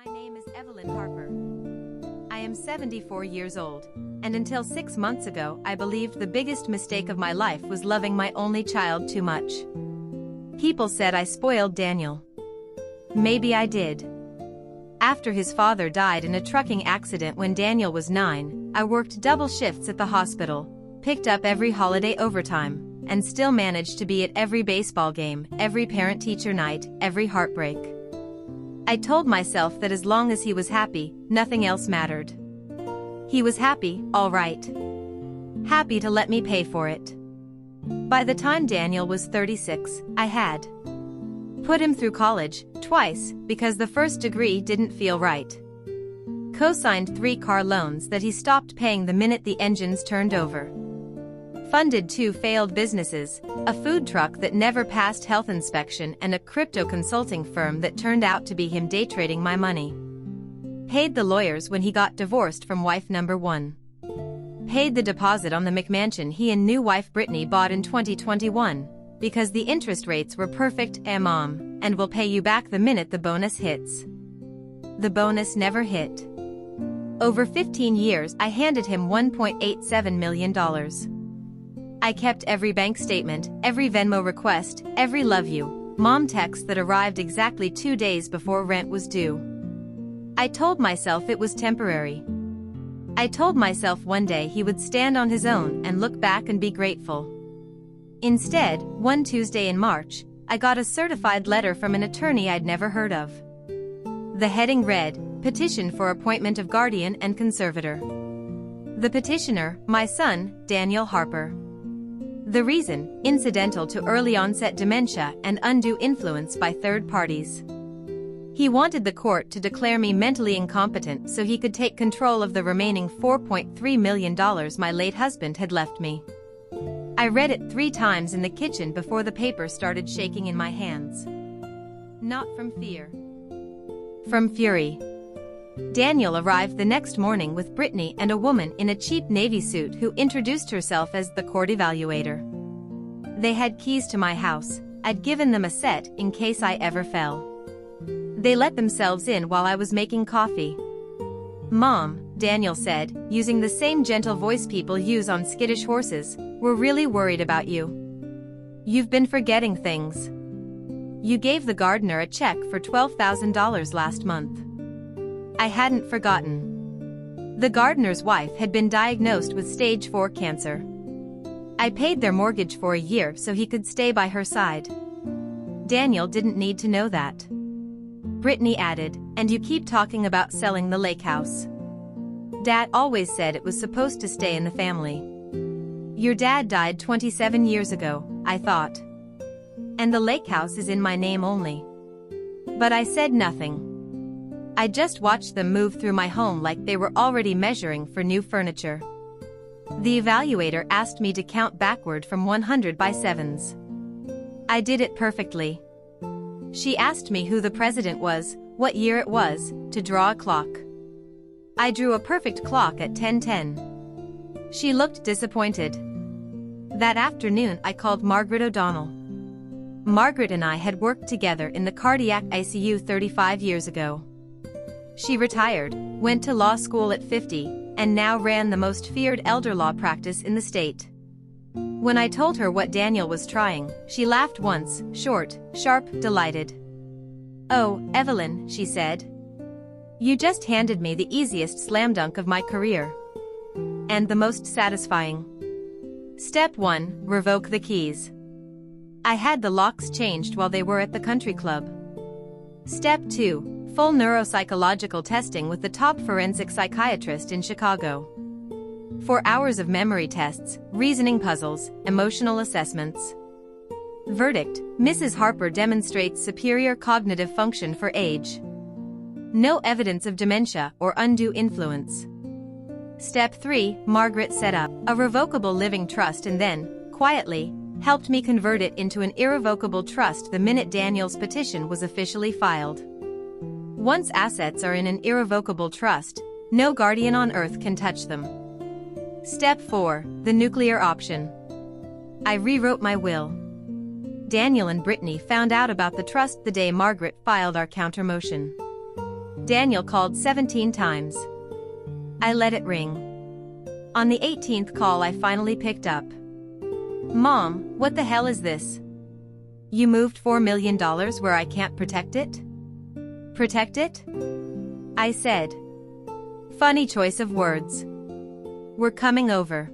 My name is Evelyn Harper. I am 74 years old, and until 6 months ago I believed the biggest mistake of my life was loving my only child too much. People said I spoiled Daniel. Maybe I did. After his father died in a trucking accident when Daniel was 9, I worked double shifts at the hospital, picked up every holiday overtime, and still managed to be at every baseball game, every parent-teacher night, every heartbreak. I told myself that as long as he was happy, nothing else mattered. He was happy, all right. Happy to let me pay for it. By the time Daniel was 36, I had put him through college, twice, because the first degree didn't feel right. Co-signed 3 car loans that he stopped paying the minute the engines turned over. Funded 2 failed businesses, a food truck that never passed health inspection and a crypto consulting firm that turned out to be him day trading my money. Paid the lawyers when he got divorced from wife number 1. Paid the deposit on the McMansion he and new wife Brittany bought in 2021, because the interest rates were perfect, mom, and will pay you back the minute the bonus hits. The bonus never hit. Over 15 years I handed him $1.87 million. I kept every bank statement, every Venmo request, every love you, mom text that arrived exactly 2 days before rent was due. I told myself it was temporary. I told myself one day he would stand on his own and look back and be grateful. Instead, one Tuesday in March, I got a certified letter from an attorney I'd never heard of. The heading read, "Petition for appointment of guardian and conservator." The petitioner, my son, Daniel Harper. The reason, incidental to early onset dementia and undue influence by third parties. He wanted the court to declare me mentally incompetent so he could take control of the remaining $4.3 million my late husband had left me. I read it 3 times in the kitchen before the paper started shaking in my hands. Not from fear. From fury. Daniel arrived the next morning with Brittany and a woman in a cheap navy suit who introduced herself as the court evaluator. They had keys to my house. I'd given them a set in case I ever fell. They let themselves in while I was making coffee. "Mom," Daniel said, using the same gentle voice people use on skittish horses, "we're really worried about you. You've been forgetting things. You gave the gardener a check for $12,000 last month." I hadn't forgotten. The gardener's wife had been diagnosed with stage 4 cancer. I paid their mortgage for a year so he could stay by her side. Daniel didn't need to know that. Brittany added, "And you keep talking about selling the lake house. Dad always said it was supposed to stay in the family." "Your dad died 27 years ago," I thought. "And the lake house is in my name only." But I said nothing. I just watched them move through my home like they were already measuring for new furniture. The evaluator asked me to count backward from 100 by 7s. I did it perfectly. She asked me who the president was, what year it was, to draw a clock. I drew a perfect clock at 10:10. She looked disappointed. That afternoon I called Margaret O'Donnell. Margaret and I had worked together in the cardiac ICU 35 years ago. She retired, went to law school at 50, and now ran the most feared elder law practice in the state. When I told her what Daniel was trying, she laughed once, short, sharp, delighted. "Oh, Evelyn," she said. "You just handed me the easiest slam dunk of my career. And the most satisfying. Step 1, revoke the keys. I had the locks changed while they were at the country club. Step 2, full neuropsychological testing with the top forensic psychiatrist in Chicago. 4 hours of memory tests, reasoning puzzles, emotional assessments. Verdict, Mrs. Harper demonstrates superior cognitive function for age. No evidence of dementia or undue influence." Step 3, Margaret set up a revocable living trust and then, quietly, helped me convert it into an irrevocable trust the minute Daniel's petition was officially filed. Once assets are in an irrevocable trust, no guardian on earth can touch them. Step 4, the nuclear option. I rewrote my will. Daniel and Brittany found out about the trust the day Margaret filed our countermotion. Daniel called 17 times. I let it ring. On the 18th call I finally picked up. Mom, what the hell is this? You moved $4 million where I can't protect it? Protect it? I said. Funny choice of words. We're coming over.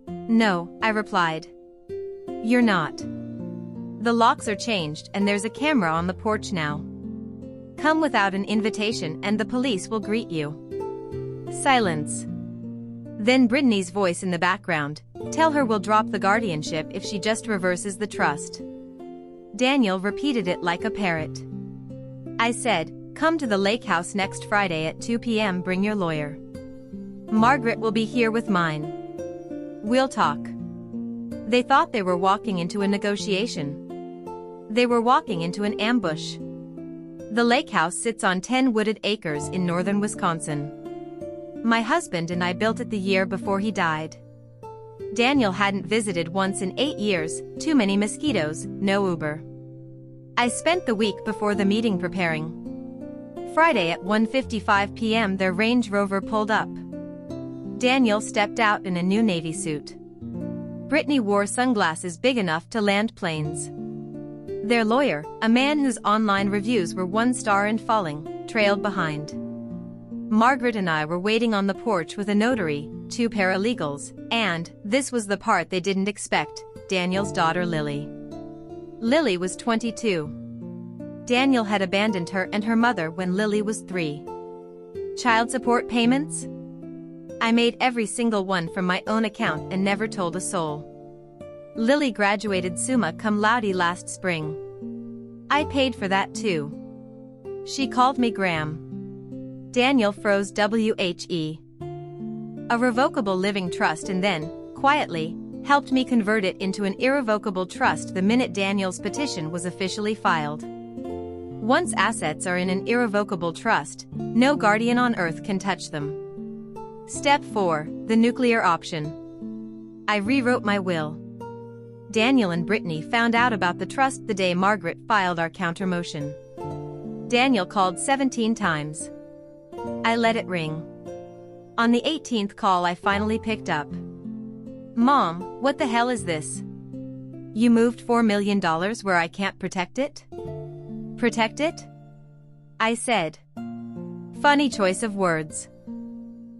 No, I replied. You're not. The locks are changed and there's a camera on the porch now. Come without an invitation and the police will greet you. Silence. Then Brittany's voice in the background. Tell her we'll drop the guardianship if she just reverses the trust. Daniel repeated it like a parrot. I said, come to the lake house next Friday at 2 p.m. Bring your lawyer. Margaret will be here with mine. We'll talk. They thought they were walking into a negotiation. They were walking into an ambush. The lake house sits on 10 wooded acres in northern Wisconsin. My husband and I built it the year before he died. Daniel hadn't visited once in 8 years, too many mosquitoes, no Uber. I spent the week before the meeting preparing. Friday at 1:55 p.m. their Range Rover pulled up. Daniel stepped out in a new Navy suit. Brittany wore sunglasses big enough to land planes. Their lawyer, a man whose online reviews were 1 star and falling, trailed behind. Margaret and I were waiting on the porch with a notary, 2 paralegals, and, this was the part they didn't expect, Daniel's daughter Lily. Lily was 22. Daniel had abandoned her and her mother when Lily was 3. Child support payments? I made every single one from my own account and never told a soul. Lily graduated summa cum laude last spring. I paid for that too. She called me Graham. Daniel froze WHE. A revocable living trust and then, quietly, helped me convert it into an irrevocable trust the minute Daniel's petition was officially filed. Once assets are in an irrevocable trust, no guardian on earth can touch them. Step 4, the nuclear option. I rewrote my will. Daniel and Brittany found out about the trust the day Margaret filed our countermotion. Daniel called 17 times. I let it ring. On the 18th call I finally picked up. Mom, what the hell is this? You moved $4 million where I can't protect it? Protect it? I said. Funny choice of words.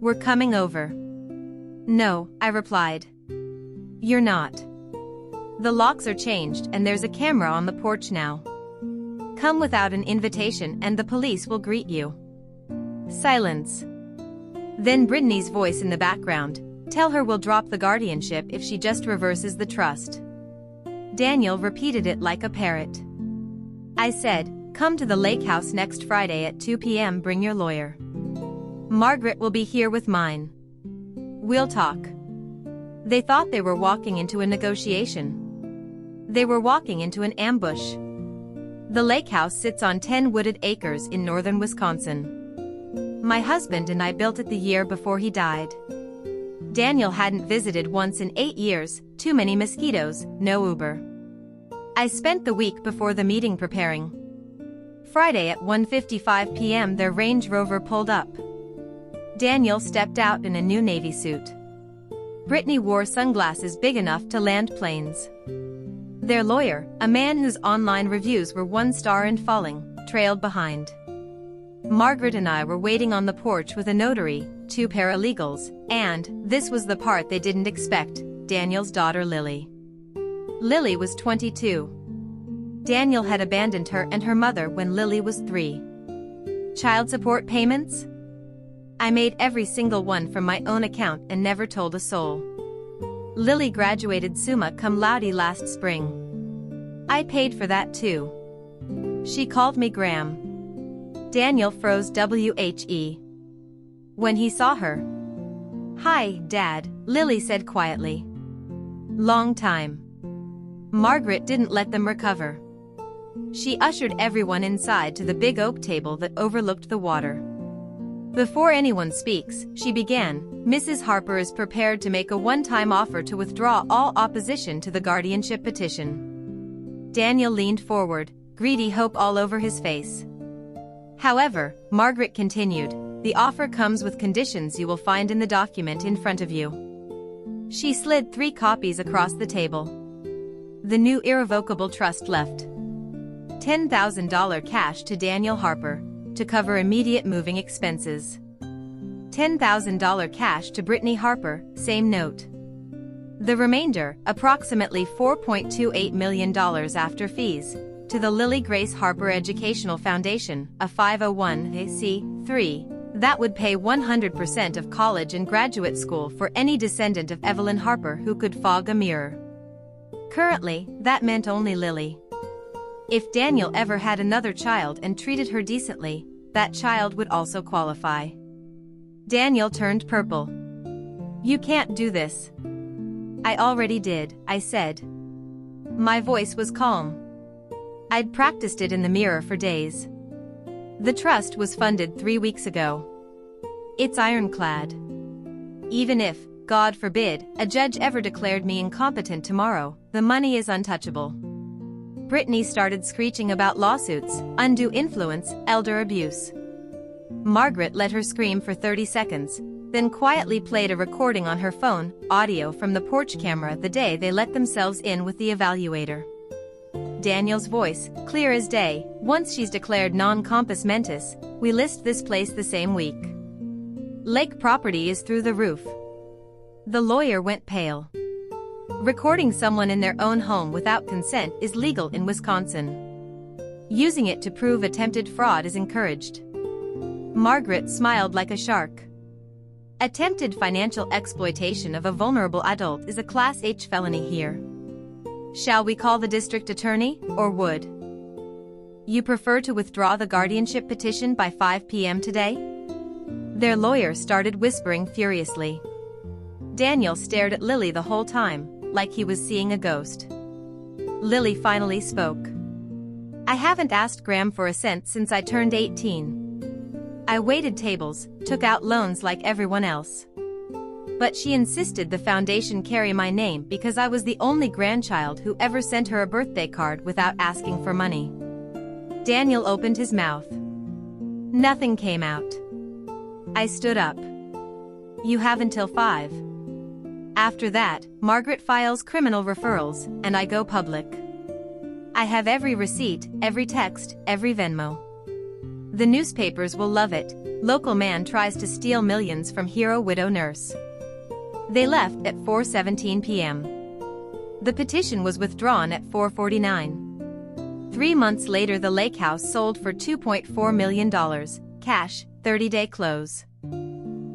We're coming over. No, I replied. You're not. The locks are changed and there's a camera on the porch now. Come without an invitation and the police will greet you. Silence. Then Brittany's voice in the background. Tell her we'll drop the guardianship if she just reverses the trust. Daniel repeated it like a parrot. I said, come to the lake house next Friday at 2 p.m. Bring your lawyer. Margaret will be here with mine. We'll talk. They thought they were walking into a negotiation. They were walking into an ambush. The lake house sits on 10 wooded acres in northern Wisconsin. My husband and I built it the year before he died. Daniel hadn't visited once in 8 years, too many mosquitoes, no Uber. I spent the week before the meeting preparing. Friday at 1:55 p.m. their Range Rover pulled up. Daniel stepped out in a new Navy suit. Brittany wore sunglasses big enough to land planes. Their lawyer, a man whose online reviews were 1 star and falling, trailed behind. Margaret and I were waiting on the porch with a notary, 2 paralegals, and, this was the part they didn't expect, Daniel's daughter Lily. Lily was 22. Daniel had abandoned her and her mother when Lily was 3. Child support payments? I made every single one from my own account and never told a soul. Lily graduated summa cum laude last spring. I paid for that too. She called me Graham. Daniel froze WHE. When he saw her. Hi, Dad, Lily said quietly. Long time. Margaret didn't let them recover. She ushered everyone inside to the big oak table that overlooked the water. Before anyone speaks, she began, Mrs. Harper is prepared to make a one-time offer to withdraw all opposition to the guardianship petition. Daniel leaned forward, greedy hope all over his face. However, Margaret continued, the offer comes with conditions you will find in the document in front of you. She slid 3 copies across the table. The new irrevocable trust left $10,000 cash to Daniel Harper, to cover immediate moving expenses. $10,000 cash to Brittany Harper, same note. The remainder, approximately $4.28 million after fees, to the Lily Grace Harper Educational Foundation, a 501c3, that would pay 100% of college and graduate school for any descendant of Evelyn Harper who could fog a mirror. Currently, that meant only Lily. If Daniel ever had another child and treated her decently, that child would also qualify. Daniel turned purple. You can't do this. I already did, I said. My voice was calm. I'd practiced it in the mirror for days. The trust was funded 3 weeks ago. It's ironclad. Even if, God forbid, a judge ever declared me incompetent tomorrow, the money is untouchable. Brittany started screeching about lawsuits, undue influence, elder abuse. Margaret let her scream for 30 seconds, then quietly played a recording on her phone, audio from the porch camera the day they let themselves in with the evaluator. Daniel's voice, clear as day, once she's declared non-compos mentis, we list this place the same week. Lake property is through the roof. The lawyer went pale. Recording someone in their own home without consent is legal in Wisconsin. Using it to prove attempted fraud is encouraged. Margaret smiled like a shark. Attempted financial exploitation of a vulnerable adult is a Class H felony here. Shall we call the district attorney, or would you prefer to withdraw the guardianship petition by 5 p.m. today? Their lawyer started whispering furiously. Daniel stared at Lily the whole time, like he was seeing a ghost. Lily finally spoke. I haven't asked Graham for a cent since I turned 18. I waited tables, took out loans like everyone else. But she insisted the foundation carry my name because I was the only grandchild who ever sent her a birthday card without asking for money. Daniel opened his mouth. Nothing came out. I stood up. You have until 5. After that, Margaret files criminal referrals, and I go public. I have every receipt, every text, every Venmo. The newspapers will love it. Local man tries to steal millions from hero widow nurse. They left at 4:17 p.m. The petition was withdrawn at 4:49. 3 months later the lake house sold for $2.4 million, cash, 30-day close.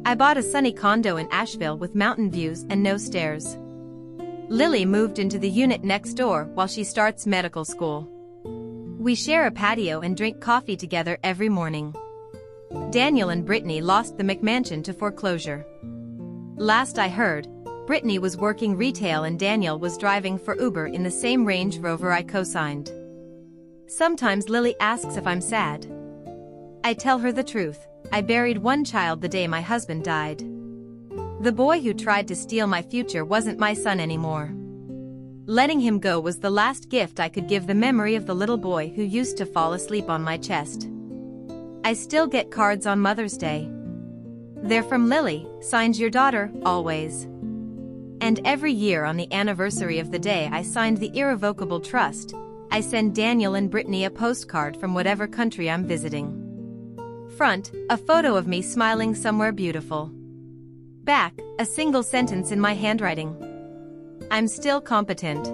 I bought a sunny condo in Asheville with mountain views and no stairs. Lily moved into the unit next door while she starts medical school. We share a patio and drink coffee together every morning. Daniel and Brittany lost the McMansion to foreclosure. Last I heard, Brittany was working retail and Daniel was driving for Uber in the same Range Rover I co-signed. Sometimes Lily asks if I'm sad. I tell her the truth. I buried one child the day my husband died. The boy who tried to steal my future wasn't my son anymore. Letting him go was the last gift I could give the memory of the little boy who used to fall asleep on my chest. I still get cards on Mother's Day. They're from Lily, signs your daughter, always. And every year on the anniversary of the day I signed the irrevocable trust, I send Daniel and Brittany a postcard from whatever country I'm visiting. Front, a photo of me smiling somewhere beautiful. Back, a single sentence in my handwriting. I'm still competent.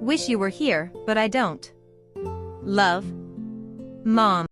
Wish you were here, but I don't. Love. Mom.